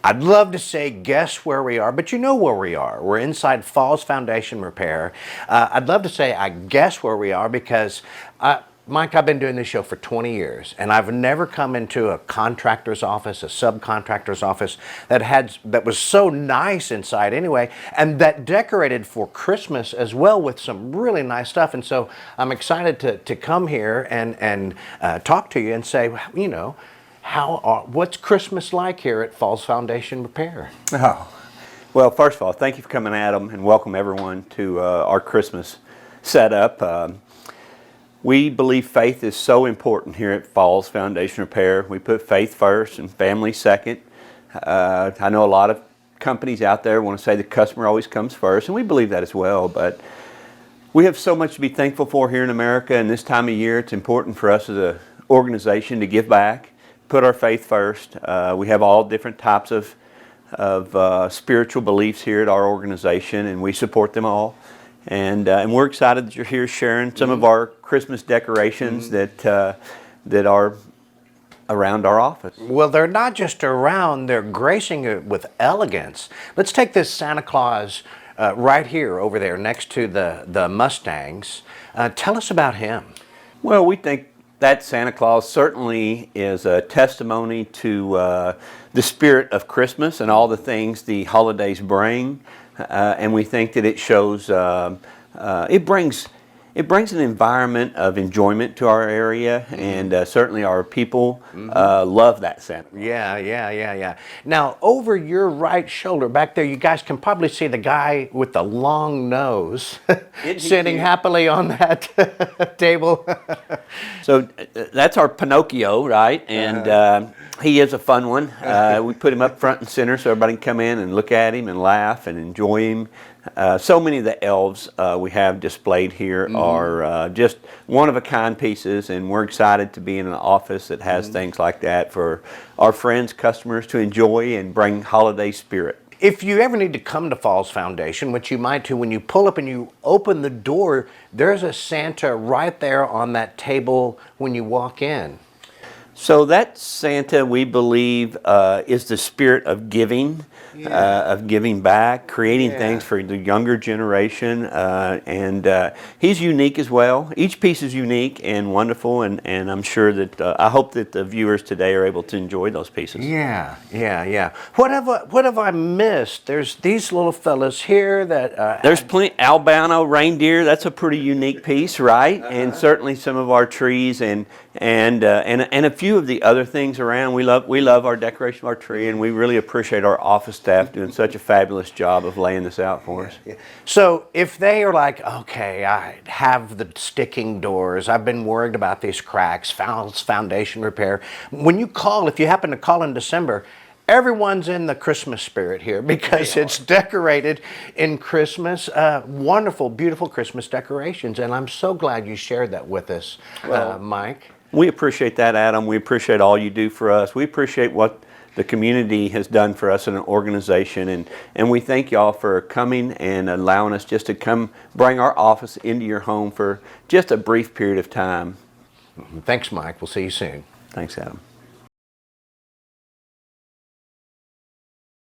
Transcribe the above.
I'd love to say guess where we are, but you know where we are. We're inside Falls Foundation Repair. I'd love to say I guess where we are because, Mike, I've been doing this show for 20 years, and I've never come into a contractor's office, a subcontractor's office that was so nice inside anyway, and that decorated for Christmas as well with some really nice stuff. And so I'm excited to come here and talk to you and say, you know, what's Christmas like here at Falls Foundation Repair? Oh, well, first of all, thank you for coming, Adam, and welcome everyone to our Christmas setup. We believe faith is so important here at Falls Foundation Repair. We put faith first and family second. I know a lot of companies out there want to say the customer always comes first, and we believe that as well, but we have so much to be thankful for here in America, and this time of year it's important for us as an organization to give back, put our faith first. We have all different types of spiritual beliefs here at our organization, and we support them all. And we're excited that you're here sharing some of our Christmas decorations that are around our office. Well, they're not just around, they're gracing it with elegance. Let's take this Santa Claus right here over there next to the Mustangs. Tell us about him. Well, we think that Santa Claus certainly is a testimony to the spirit of Christmas and all the things the holidays bring. And we think that it shows, it brings an environment of enjoyment to our area, and certainly our people love that Santa. Yeah. Now, over your right shoulder back there, you guys can probably see the guy with the long nose sitting happily on that table. So that's our Pinocchio, right? And he is a fun one. We put him up front and center so everybody can come in and look at him and laugh and enjoy him. So many of the elves we have displayed here are just one-of-a-kind pieces, and we're excited to be in an office that has things like that for our friends, customers to enjoy and bring holiday spirit. If you ever need to come to Falls Foundation, which you might do, when you pull up and you open the door, there's a Santa right there on that table when you walk in. So that Santa, we believe, is the spirit of giving back, creating things for the younger generation, and he's unique as well. Each piece is unique and wonderful, and I'm sure that I hope that the viewers today are able to enjoy those pieces. Yeah. What have I missed? There's these little fellas here that there's plenty. Albino reindeer. That's a pretty unique piece, right? And certainly some of our trees and a few of the other things around. We love our decoration of our tree, and we really appreciate our office staff doing such a fabulous job of laying this out for us. So if they are like, okay, I have the sticking doors, I've been worried about these cracks, Falls Foundation Repair. When you call, if you happen to call in December, everyone's in the Christmas spirit here because it's decorated in Christmas. Wonderful, beautiful Christmas decorations, and I'm so glad you shared that with us, Mike. We appreciate that, Adam. We appreciate all you do for us. We appreciate what the community has done for us in an organization, and we thank y'all for coming and allowing us just to come bring our office into your home for just a brief period of time. Thanks, Mike. We'll see you soon. Thanks, Adam.